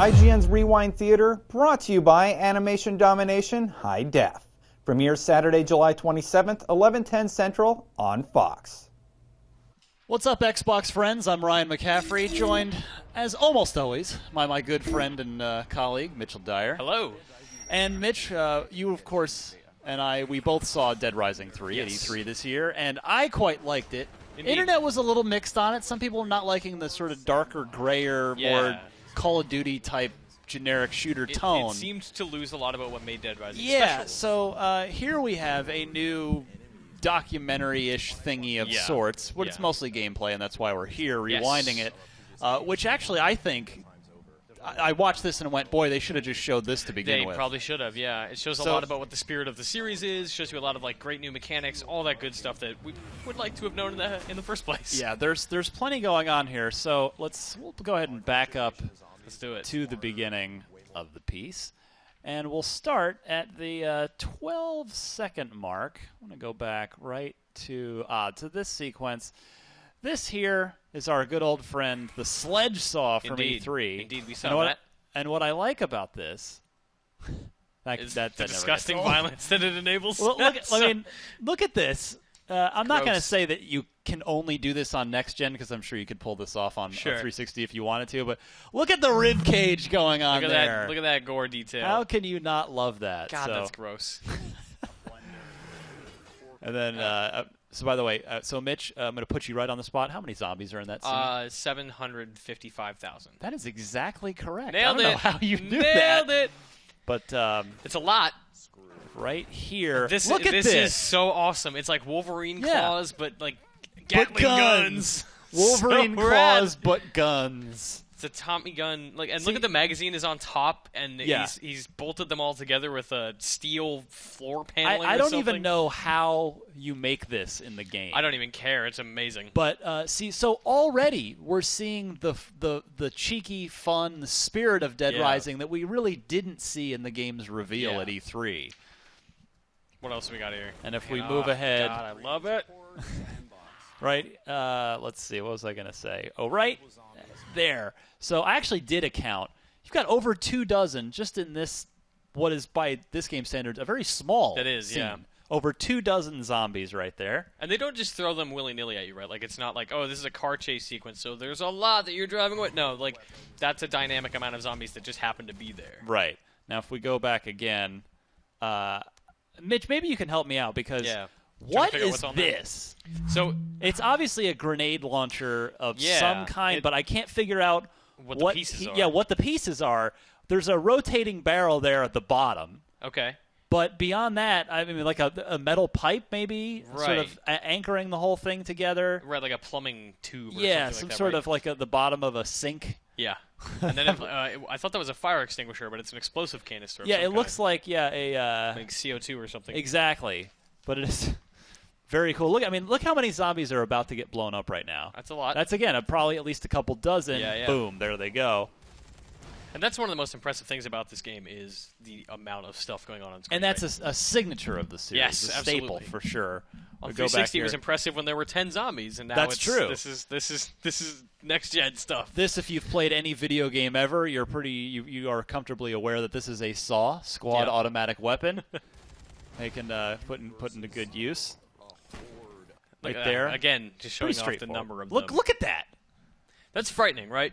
IGN's Rewind Theater, brought to you by Animation Domination High Def. Premieres Saturday, July 27th, 11:10 Central on Fox. What's up, Xbox friends? I'm Ryan McCaffrey, joined, as almost always, by my good friend and colleague, Mitchell Dyer. Hello. And Mitch, you, of course, and we both saw Dead Rising 3 at E3 this year, and I quite liked it. Indeed. Internet was a little mixed on it. Some people are not liking the sort of darker, grayer, more Call of Duty-type generic shooter tone. It seemed to lose a lot about what made Dead Rising special. special. So here we have a new documentary-ish thingy of sorts. It's mostly gameplay, and that's why we're here, rewinding it. Which actually, I think, I watched this and went, boy, they should have just showed this to begin with. They probably should have, yeah. It shows a lot about what the spirit of the series is, shows you a lot of great new mechanics, all that good stuff that we would like to have known in the first place. Yeah, there's plenty going on here, so we'll go ahead and back up to the beginning of the piece. And we'll start at the 12-second mark. I'm going to go back right to this sequence. This here is our good old friend, the Sledge Saw from E3. Indeed, we saw that. And what I like about this is the disgusting violence that it enables. Well, look at this. I'm not going to say that you can only do this on next gen, because I'm sure you could pull this off on 360 if you wanted to. But look at the rib cage going on there. Look at that gore detail. How can you not love that? God, that's gross. And then, so by the way, so Mitch, I'm going to put you right on the spot. How many zombies are in that scene? 755,000. That is exactly correct. Nailed I don't it. know how you knew that. Nailed it. But it's a lot. Right here. Look at this. This is so awesome. It's like Wolverine claws, but Gatling guns. Wolverine claws, but guns. It's a Tommy gun. Look at the magazine is on top, and he's bolted them all together with a steel floor paneling. I don't even know how you make this in the game. I don't even care. It's amazing. But so already we're seeing the cheeky, fun spirit of Dead Rising that we really didn't see in the game's reveal at E3. What else we got here? And if we move ahead, God, I love it. Right. Let's see. What was I going to say? Oh, right there. So I actually did a count. You've got over 24 just in this, what is by this game standards a very small scene. Over 24 zombies right there. And they don't just throw them willy-nilly at you, right? Like, it's not like, oh, this is a car chase sequence, so there's a lot that you're driving with. No, that's a dynamic amount of zombies that just happen to be there. Right. Now, if we go back again, Mitch, maybe you can help me out, because what is this? So it's obviously a grenade launcher of some kind, but I can't figure out what the pieces are. Yeah, what the pieces are. There's a rotating barrel there at the bottom. Okay. But beyond that, I mean, like a metal pipe, maybe, sort of anchoring the whole thing together. Right, like a plumbing tube. Or some something like that, sort of like the bottom of a sink. Yeah. And then I thought that was a fire extinguisher, but it's an explosive canister. Yeah, it looks like like CO2 or something. Exactly, but it is very cool. Look how many zombies are about to get blown up right now. That's a lot. That's again probably at least a couple dozen. Yeah. Boom, there they go. And that's one of the most impressive things about this game is the amount of stuff going on screen. And that's a signature of the series. Yes, a absolutely. staple for sure. On 360 it was impressive when there were 10 zombies, and now that's true. This is next gen stuff. This, if you've played any video game ever, you are comfortably aware that this is a SAW squad automatic weapon. They can put into good use. Right there. Again, just showing off the number of them. Look at that. That's frightening, right?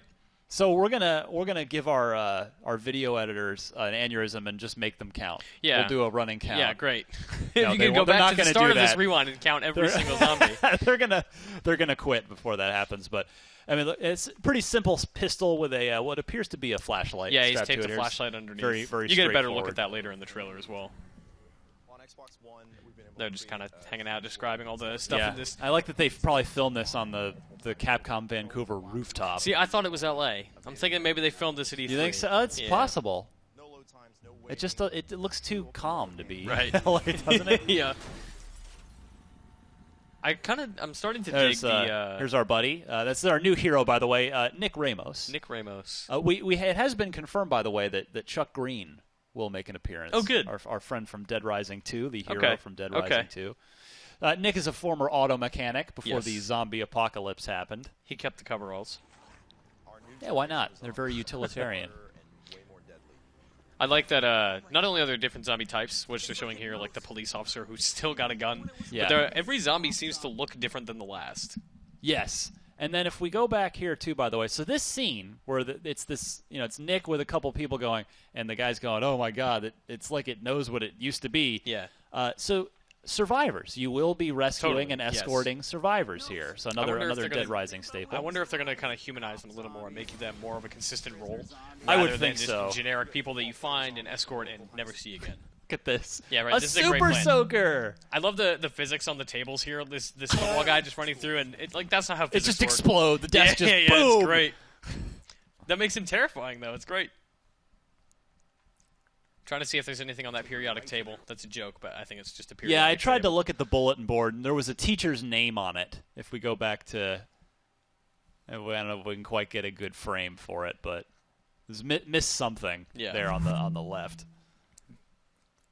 So we're gonna give our video editors an aneurysm and just make them count. Yeah, we'll do a running count. Yeah, great. No, if you can go back to the start of this rewind and count every single zombie, they're gonna quit before that happens. But I mean, it's a pretty simple pistol with a what appears to be a flashlight. Yeah, he's taped a flashlight underneath. Very, very. You get a better look at that later in the trailer as well. They're just kind of hanging out, describing all the stuff in this. I like that they probably filmed this on the Capcom Vancouver rooftop. See, I thought it was L.A. I'm thinking maybe they filmed this at E3. You think so? It's possible. It just it looks too calm to be LA, doesn't it? Yeah. I'm starting to dig the. Here's our buddy. That's our new hero, by the way, Nick Ramos. Nick Ramos. It has been confirmed, by the way, that Chuck Green will make an appearance. Oh, good. Our friend from Dead Rising 2, the hero from Dead Rising 2. Nick is a former auto mechanic before the zombie apocalypse happened. He kept the coveralls. Yeah, why not? They're very utilitarian. I like that not only are there different zombie types, which they're showing here, like the police officer who's still got a gun, but every zombie seems to look different than the last. Yes. And then if we go back here, too, by the way, so this scene where it's this, it's Nick with a couple people going, and the guy's going, oh, my God, it's like it knows what it used to be. Yeah. So survivors. You will be rescuing and escorting survivors here. So another Dead Rising staple. I wonder if they're going to kind of humanize them a little more and make them more of a consistent role. I would than think just so. Generic people that you find and escort and never see again. Look at this. Yeah, right. This is a great super plan. soaker. I love the physics on the tables here. This football guy just running through, and that's not how physics just work. explode. The desk just boom. It's great. That makes him terrifying, though. It's great. Trying to see if there's anything on that periodic table. That's a joke, but I think it's just a periodic Yeah, I tried table. to look at the bulletin board, and there was a teacher's name on it. If we go back to, I don't know if we can quite get a good frame for it, but there's missed something there on the left.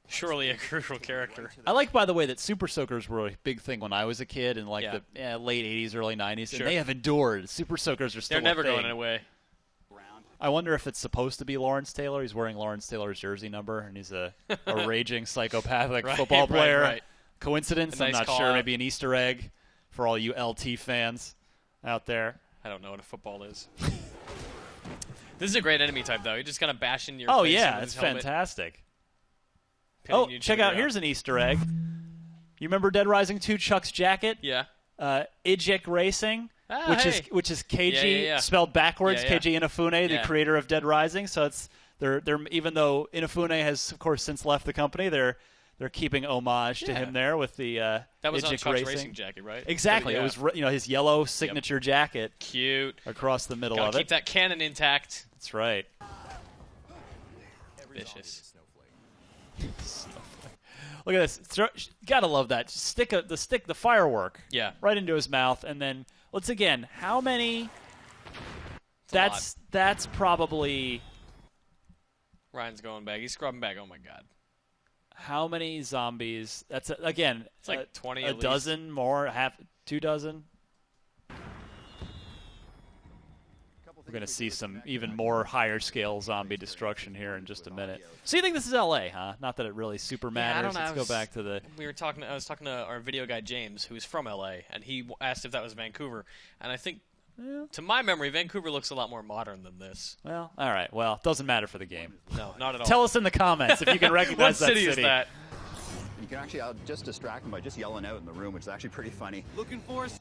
Surely a crucial character. I like, by the way, that Super Soakers were a big thing when I was a kid in the late 80s, early 90s, and they have endured. Super Soakers are still They're never a thing. going away. I wonder if it's supposed to be Lawrence Taylor. He's wearing Lawrence Taylor's jersey number, and he's a raging psychopathic football player. Right. Coincidence? Nice I'm not call sure. out. Maybe an Easter egg for all you LT fans out there. I don't know what a football is. This is a great enemy type, though. You just kind of bash in your Oh, face yeah, with it's his helmet, fantastic. pinning Oh, you to check the out. ground. Here's an Easter egg. You remember Dead Rising 2 Chuck's jacket? Yeah. Ijik Racing, Ah, which is Keiji Yeah. spelled backwards. Yeah, yeah. Keiji Inafune, the Yeah. creator of Dead Rising. So it's they're even though Inafune has of course since left the company, they're keeping homage to him there with the That was on Ijik Chuck's Racing. racing jacket, right? Exactly. So, yeah. It was his yellow signature jacket Cute. across the middle Gotta of keep it. that cannon intact. That's right. Vicious. Look at this. Gotta love that. Just stick the firework Yeah. right into his mouth, and then let's again. How many? That's probably Ryan's going back. He's scrubbing back. Oh my god. how many zombies? That's again. It's like 20 a at least. dozen more, two dozen. We're going to see some even more higher scale zombie destruction here in just a minute. So you think this is LA, huh? Not that it really super matters. I don't know. Let's go back to the. I was talking to our video guy James, who's from LA, and he asked if that was Vancouver. And I think, to my memory, Vancouver looks a lot more modern than this. Well, all right. Well, it doesn't matter for the game. No, not at all. Tell us in the comments if you can recognize what that city is that? You can actually just distract them by just yelling out in the room, which is actually pretty funny.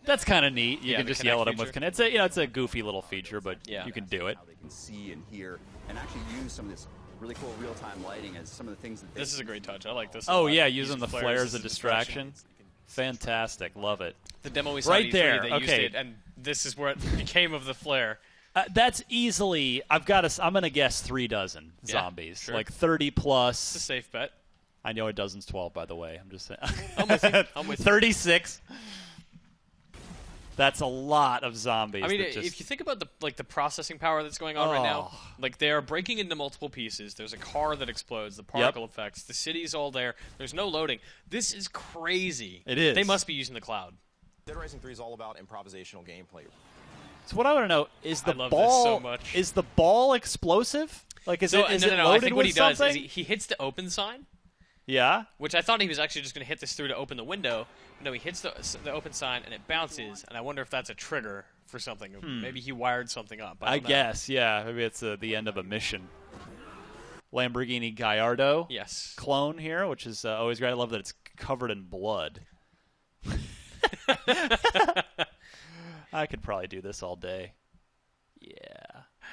That's kind of neat. You Yeah, can the just yell at them Connect with Connect. It's it's a goofy little feature, but Yeah. you can do it. How they can see and hear and actually use some of this really cool real-time lighting as some of the things that they This is a great touch. I like this. a Oh lot. yeah, using the flares as as a distraction. Fantastic, love it. The demo we saw Right at E3, there, they used okay. it, and this is where it became of the flare. That's easily. I'm gonna guess 3 dozen Yeah, zombies, sure. like 30 It's a plus. safe bet. I know a dozen's 12, by the way. I'm just saying. I'm with you. I'm with you. 36. That's a lot of zombies. I mean, that just, if you think about the processing power that's going on right now, Oh. like they are breaking into multiple pieces. There's a car that explodes, the particle effects, the city's all there. There's no loading. This is crazy. It is. They must be using the cloud. Dead Rising 3 is all about improvisational gameplay. So what I want to know is the love this ball. so much. Is the ball explosive? Like is it? Is it no. loading I think what with he does something? is he hits the open sign, Yeah. which I thought he was actually just going to hit this through to open the window. No, he hits the open sign and it bounces, and I wonder if that's a trigger for something. Maybe he wired something up. I don't know. guess. Yeah. Maybe it's the end of a mission. Lamborghini Gallardo Yes. clone here, which is always great. I love that it's covered in blood. I could probably do this all day. Yeah.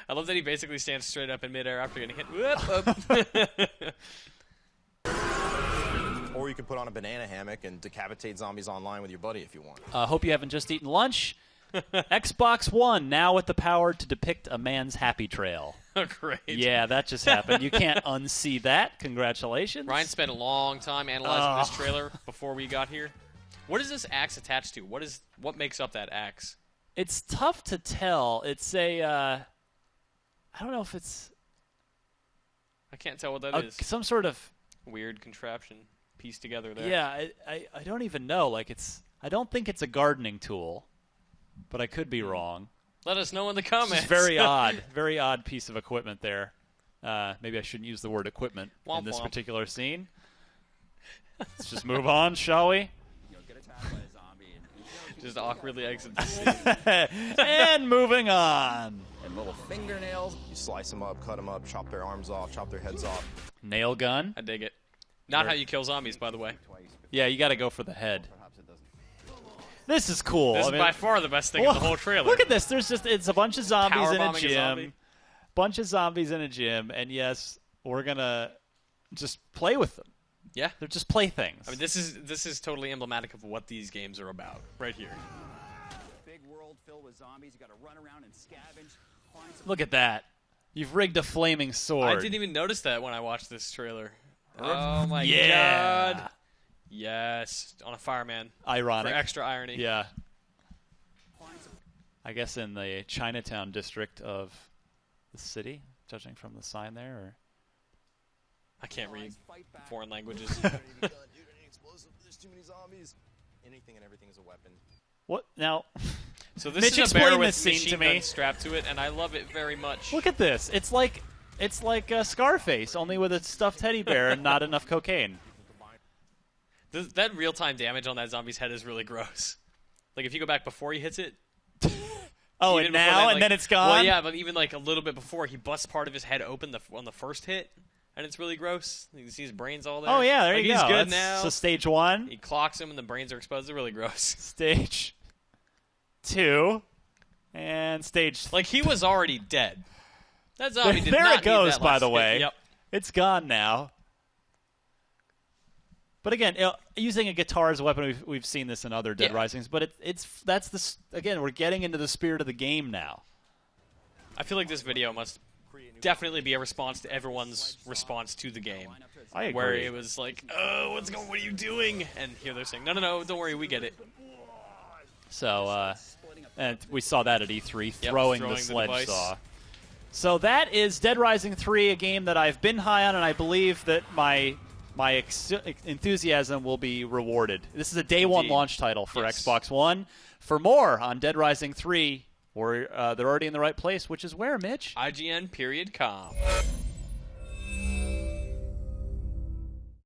I love that he basically stands straight up in midair after getting hit. Whoop, up. Or you could put on a banana hammock and decapitate zombies online with your buddy if you want. Hope you haven't just eaten lunch. Xbox One now with the power to depict a man's happy trail. Great. Yeah, that just happened. You can't unsee that. Congratulations. Ryan spent a long time analyzing this trailer before we got here. What is this axe attached to? What makes up that axe? It's tough to tell. It's a I don't know if it's I can't tell what that is. some sort of Weird contraption pieced together there. yeah. I don't even know. Like I don't think it's a gardening tool, but I could be wrong. Let us know in the comments. It's very odd piece of equipment there. Maybe I shouldn't use the word equipment Womp in this womp. particular scene. Let's just move on, shall we? Get attacked by a zombie and Just awkwardly exit the scene. And moving on. and little fingernails. You slice them up, cut them up, chop their arms off, chop their heads off. Nail gun. I dig it. Not how you kill zombies, by the way. Yeah, you got to go for the head. This is cool. This I is mean, by far the best thing in the whole trailer. Look at this. It's a bunch of zombies Power in a bombing a zombie. gym. Bunch of zombies in a gym, and yes, we're gonna just play with them. Yeah. They're just playthings. I mean, this is totally emblematic of what these games are about, right here. big world filled with zombies. You got to run around and scavenge. Find some Look at that. You've rigged a flaming sword. I didn't even notice that when I watched this trailer. Oh my Yeah. god. Yes, on a fireman. Ironic. For extra irony. Yeah. I guess in the Chinatown district of the city, judging from the sign there. Or... I can't read foreign languages. Dude, I need explosive. There's too many zombies. Anything and everything is a weapon. What now? So this Mitch, is a bear explain with this scene machine to me. gun strapped to it, and I love it very much. Look at this. It's like Scarface, only with a stuffed teddy bear and not enough cocaine. That real-time damage on that zombie's head is really gross. Like if you go back before he hits it. Oh, even and before now, that, and like- then it's gone? Well, yeah, but even like a little bit before, he busts part of his head open on the first hit, and it's really gross. You can see his brains all there. Oh, yeah, there like, you he's go. good That's- now. So stage 1, He clocks him, and the brains are exposed. It's really gross. stage 2, and stage 3. Like, he was already dead. That zombie did There not it goes, need that by last the hit. way. Yep. It's gone now. But again, using a guitar as a weapon, we've seen this in other Dead Yeah. Risings. But again, we're getting into the spirit of the game now. I feel like this video must definitely be a response to everyone's response to the game. I agree. Where it was like, oh, what are you doing? And here they're saying, no, don't worry, we get it. So, and we saw that at E3, Yep, throwing the throwing the sledge device. saw. So that is Dead Rising 3, a game that I've been high on, and I believe that my enthusiasm will be rewarded. This is a day one Indeed. launch title for Yes. Xbox One. For more on Dead Rising 3, they're already in the right place, which is where, Mitch? IGN.com.